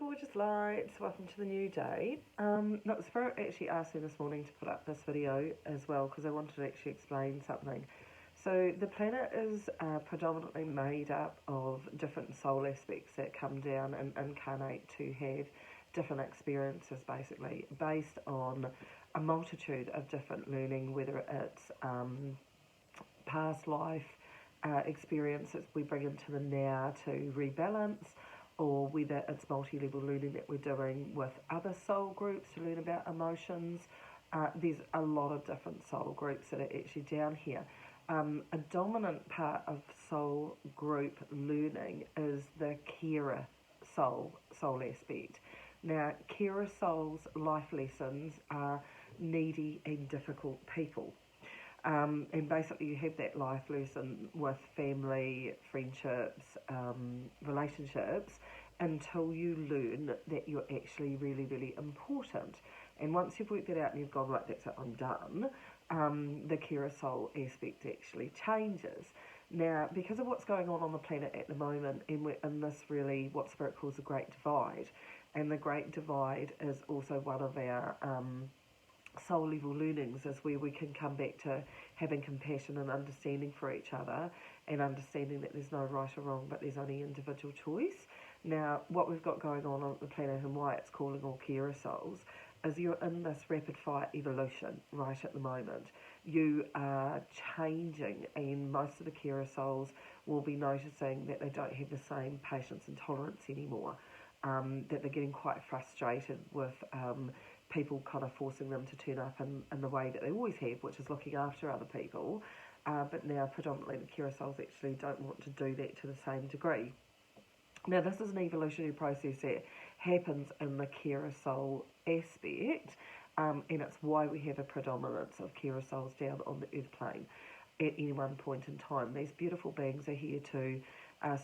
gorgeous lights, welcome to the new day. No, Spirit actually asked me this morning to put up this video as well because I wanted to actually explain something. So the planet is predominantly made up of different soul aspects that come down and incarnate to have different experiences, basically based on a multitude of different learning, whether it's past life experiences we bring into the now to rebalance, or whether it's multi-level learning that we're doing with other soul groups to learn about emotions. There's a lot of different soul groups that are actually down here. A dominant part of soul group learning is the carer soul aspect. Now, carer souls' life lessons are needy and difficult people. And basically you have that life lesson with family, friendships, relationships, until you learn that you're actually really, really important. And once you've worked that out and you've gone, right, that's it, I'm done, the carer soul aspect actually changes. Now, because of what's going on the planet at the moment, and we're in this really, what Spirit calls the Great Divide, and the Great Divide is also one of our soul level learnings, is where we can come back to having compassion and understanding for each other, and understanding that there's no right or wrong, but there's only individual choice. Now, what we've got going on the planet and why it's calling all carer souls is you're in this rapid fire evolution right at the moment. You are changing, and most of the carer souls will be noticing that they don't have the same patience and tolerance anymore, that they're getting quite frustrated with people kind of forcing them to turn up in the way that they always have, which is looking after other people. But now predominantly the carer souls actually don't want to do that to the same degree. Now, this is an evolutionary process that happens in the carer soul aspect, and it's why we have a predominance of carer souls down on the earth plane at any one point in time. These beautiful beings are here to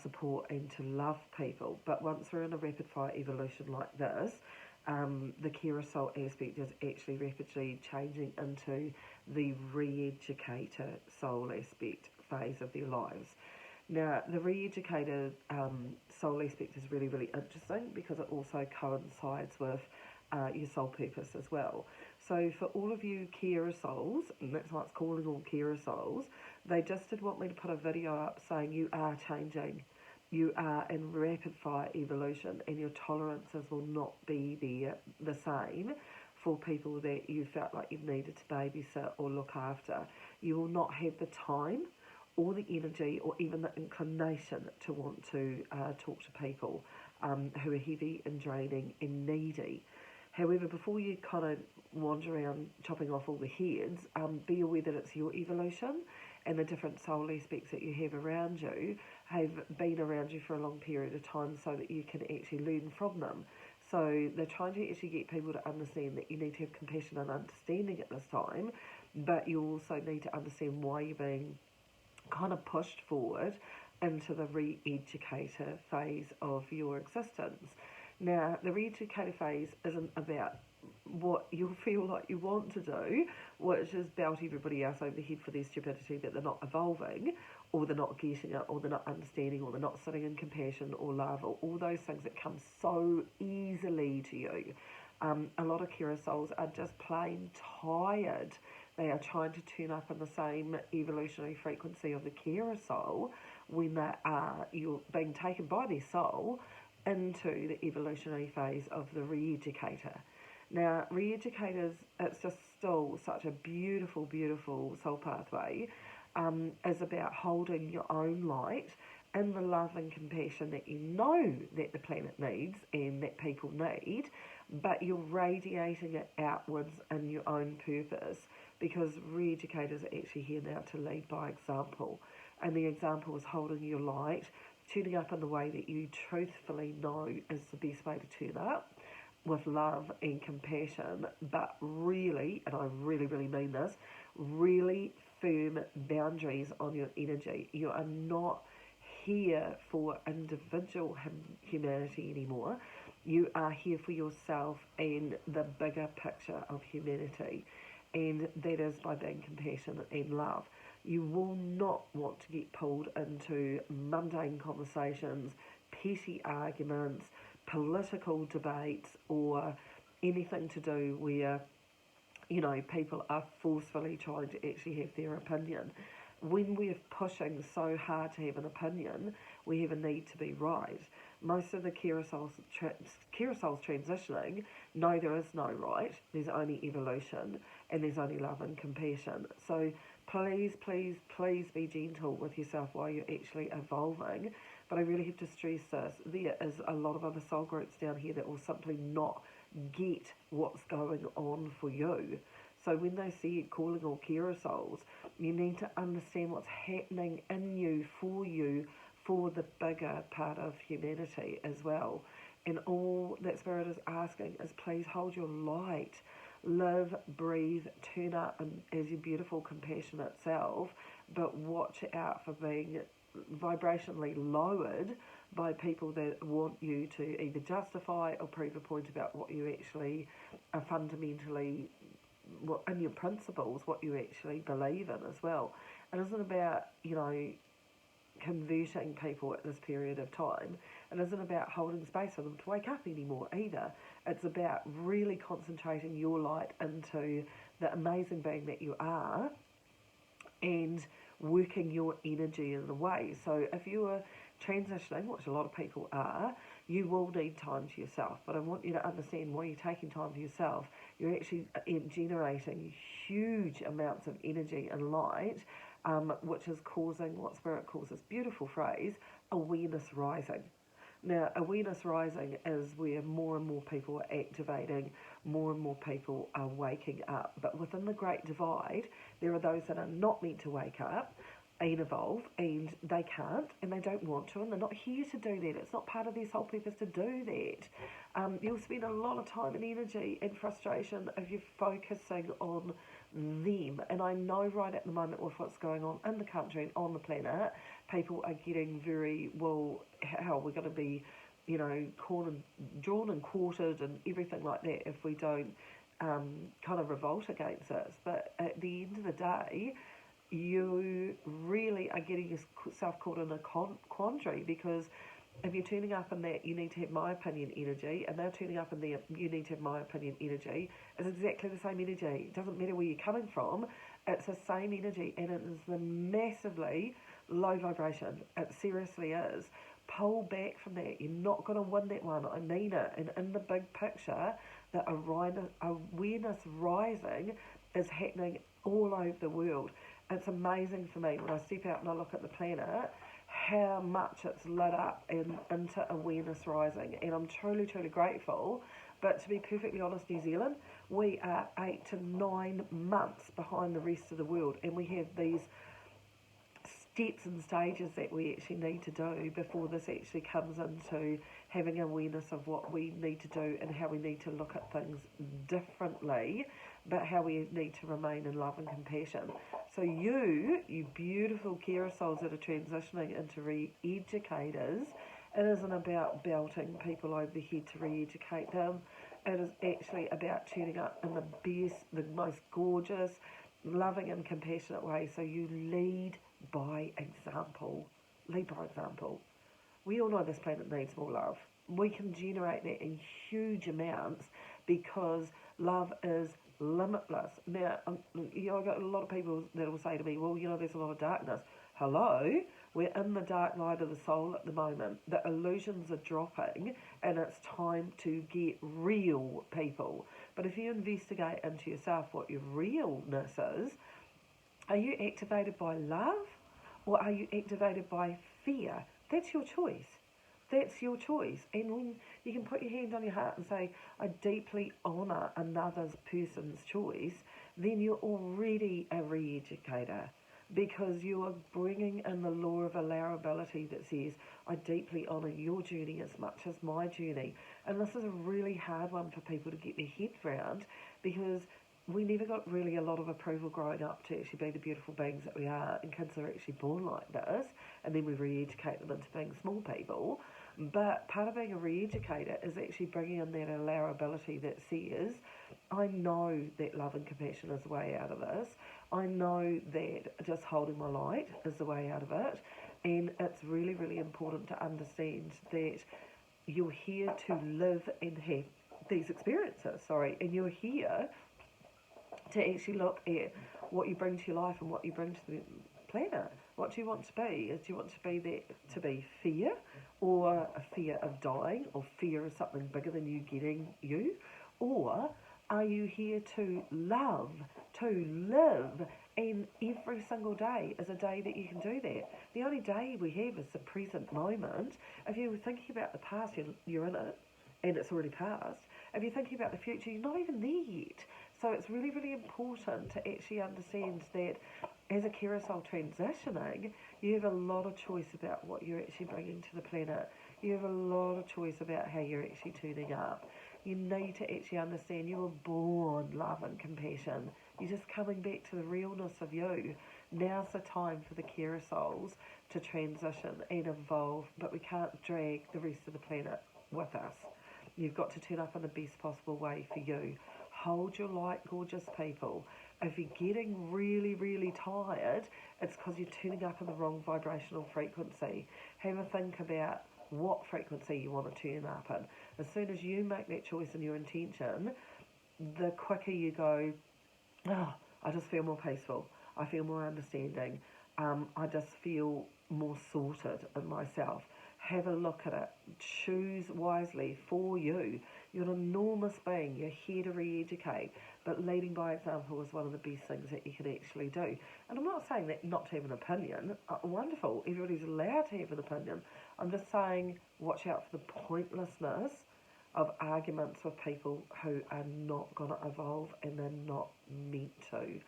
support and to love people, but once we're in a rapid fire evolution like this, the carer soul aspect is actually rapidly changing into the Reeducator soul aspect phase of their lives. Now, the Reeducated soul aspect is really, really interesting because it also coincides with your soul purpose as well. So for all of you carer souls, and that's why it's calling all carer souls, they just did want me to put a video up saying you are changing. You are in rapid fire evolution, and your tolerances will not be the same for people that you felt like you needed to babysit or look after. You will not have the time or the energy or even the inclination to want to talk to people who are heavy and draining and needy. However, before you kind of wander around chopping off all the heads, be aware that it's your evolution, and the different soul aspects that you have around you have been around you for a long period of time so that you can actually learn from them. So they're trying to actually get people to understand that you need to have compassion and understanding at this time, but you also need to understand why you're being kind of pushed forward into the Reeducator phase of your existence. Now, the Reeducator phase isn't about what you feel like you want to do, which is belt everybody else over the head for their stupidity that they're not evolving, or they're not getting it, or they're not understanding, or they're not sitting in compassion or love, or all those things that come so easily to you. A lot of carer souls are just plain tired. They are trying to turn up in the same evolutionary frequency of the carer soul when you're being taken by their soul into the evolutionary phase of the Reeducator. Now, Reeducators, it's just still such a beautiful, beautiful soul pathway, is about holding your own light and the love and compassion that you know that the planet needs and that people need, but you're radiating it outwards in your own purpose, because Reeducators are actually here now to lead by example. And the example is holding your light, turning up in the way that you truthfully know is the best way to turn up, with love and compassion, but really, and I really, really mean this, really firm boundaries on your energy. You are not here for individual humanity anymore. You are here for yourself and the bigger picture of humanity, and that is by being compassionate and love. You will not want to get pulled into mundane conversations, petty arguments, political debates or anything to do where, people are forcefully trying to actually have their opinion. When we're pushing so hard to have an opinion, we have a need to be right. Most of the carousels transitioning, no, there is no right. There's only evolution, and there's only love and compassion. So please, please, please be gentle with yourself while you're actually evolving. But I really have to stress this. There is a lot of other soul groups down here that will simply not get what's going on for you. So when they see you calling all carousels, you need to understand what's happening in you, for the bigger part of humanity as well. And all that Spirit is asking is please hold your light. Live, breathe, turn up as your beautiful, compassionate self, but watch out for being vibrationally lowered by people that want you to either justify or prove a point about what you actually are fundamentally, in your principles, what you actually believe in as well. It isn't about, converting people at this period of time. It isn't about holding space for them to wake up anymore either. It's about really concentrating your light into the amazing being that you are and working your energy in a way. So if you are transitioning, which a lot of people are, you will need time to yourself. But I want you to understand while you're taking time to yourself, you're actually generating huge amounts of energy and light, which is causing what Spirit calls this beautiful phrase, awareness rising. Now, awareness rising is where more and more people are activating, more and more people are waking up. But within the Great Divide, there are those that are not meant to wake up and evolve, and they can't, and they don't want to, and they're not here to do that. It's not part of their soul purpose to do that. You'll spend a lot of time and energy and frustration if you're focusing on them. And I know right at the moment with what's going on in the country and on the planet, people are getting very, well, how we're going to be, drawn and quartered and everything like that if we don't kind of revolt against this. But at the end of the day, you really are getting yourself caught in a quandary, because if you're turning up in that you need to have my opinion energy, and they're turning up in there you need to have my opinion energy, it's exactly the same energy. It doesn't matter where you're coming from, it's the same energy, and it is the massively low vibration. It seriously is. Pull back from that. You're not going to win that one. I mean it. And in the big picture, the awareness rising is happening all over the world. It's amazing for me when I step out and I look at the planet, how much it's lit up and into awareness rising. And I'm truly, truly grateful. But to be perfectly honest, New Zealand, we are 8 to 9 months behind the rest of the world. And we have these steps and stages that we actually need to do before this actually comes into having awareness of what we need to do and how we need to look at things differently, but how we need to remain in love and compassion. So you beautiful carousels that are transitioning into re-educators, it isn't about belting people over the head to re-educate them. It is actually about turning up in the best, the most gorgeous, loving and compassionate way. So you lead by example. Lead by example. We all know this planet needs more love. We can generate that in huge amounts because love is limitless. Now, I've got a lot of people that will say to me, well, there's a lot of darkness. Hello? We're in the dark night of the soul at the moment. The illusions are dropping, and it's time to get real, people. But if you investigate into yourself what your realness is, are you activated by love or are you activated by fear? That's your choice. That's your choice. And when you can put your hand on your heart and say, I deeply honour another person's choice, then you're already a re-educator, because you are bringing in the law of allowability that says, I deeply honour your journey as much as my journey. And this is a really hard one for people to get their head around, because we never got really a lot of approval growing up to actually be the beautiful beings that we are, and kids are actually born like this, and then we re-educate them into being small people. But part of being a re-educator is actually bringing in that allowability that says, I know that love and compassion is the way out of this. I know that just holding my light is the way out of it. And it's really, really important to understand that you're here to live and have these experiences, and you're here to actually look at what you bring to your life and what you bring to the planet. What do you want to be? Do you want to be there to be fear, or a fear of dying, or fear of something bigger than you getting you? Or are you here to love, to live, and every single day is a day that you can do that? The only day we have is the present moment. If you're thinking about the past, you're in it, and it's already passed. If you're thinking about the future, you're not even there yet. So it's really, really important to actually understand that as a carousel transitioning, you have a lot of choice about what you're actually bringing to the planet. You have a lot of choice about how you're actually turning up. You need to actually understand you were born love and compassion. You're just coming back to the realness of you. Now's the time for the carousels to transition and evolve, but we can't drag the rest of the planet with us. You've got to turn up in the best possible way for you. Hold your light, gorgeous people. If you're getting really, really tired, it's because you're tuning up in the wrong vibrational frequency. Have a think about what frequency you want to turn up in. As soon as you make that choice and your intention, the quicker you go, oh, I just feel more peaceful. I feel more understanding. I just feel more sorted in myself. Have a look at it. Choose wisely for you. You're an enormous being. You're here to re-educate. But leading by example is one of the best things that you can actually do. And I'm not saying that not to have an opinion. Wonderful. Everybody's allowed to have an opinion. I'm just saying watch out for the pointlessness of arguments with people who are not going to evolve, and they're not meant to.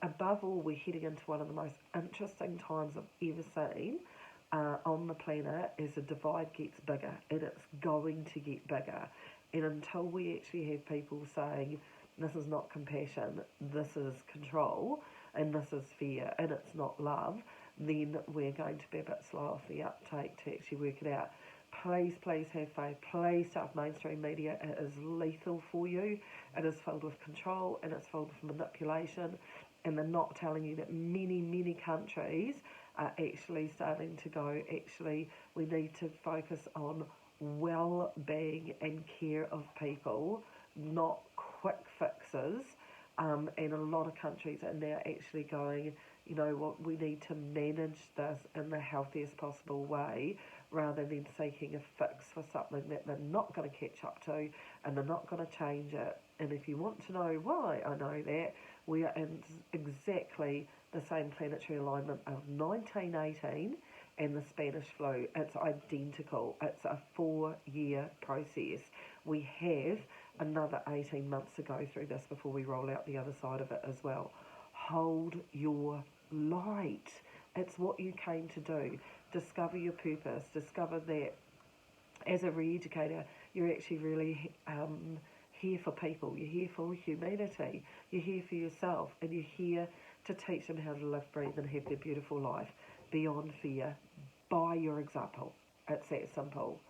Above all, we're heading into one of the most interesting times I've ever seen on the planet as the divide gets bigger, and it's going to get bigger. And until we actually have people saying, this is not compassion, this is control, and this is fear, and it's not love, then we're going to be a bit slow off the uptake to actually work it out. Please, please have faith. Please start mainstream media. It is lethal for you. It is filled with control, and it's filled with manipulation, and they're not telling you that many, many countries are actually starting to go, actually, we need to focus on well-being and care of people, not quick fixes. And a lot of countries are now actually going, you know what, we need to manage this in the healthiest possible way, rather than seeking a fix for something that they're not going to catch up to, and they're not going to change it. And if you want to know why I know that, we are in exactly the same planetary alignment of 1918 and the Spanish flu. It's identical. It's a 4-year process. We have another 18 months to go through this before we roll out the other side of it as well. Hold your light. It's what you came to do. Discover your purpose. Discover that as a Reeducator, you're actually really here for people. You're here for humanity. You're here for yourself, and you're here to teach them how to live, breathe, and have their beautiful life beyond fear, by your example. It's that simple.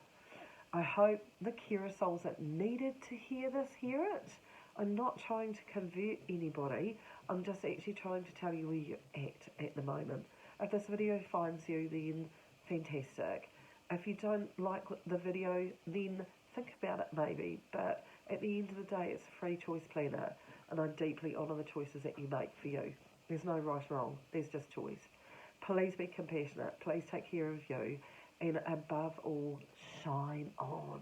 I hope the carousels that needed to hear this hear it. I'm not trying to convert anybody. I'm just actually trying to tell you where you're at the moment. If this video finds you, then fantastic. If you don't like the video, then think about it maybe. But at the end of the day, it's a free choice planet, and I deeply honour the choices that you make for you. There's no right or wrong. There's just choice. Please be compassionate. Please take care of you. And above all, shine on.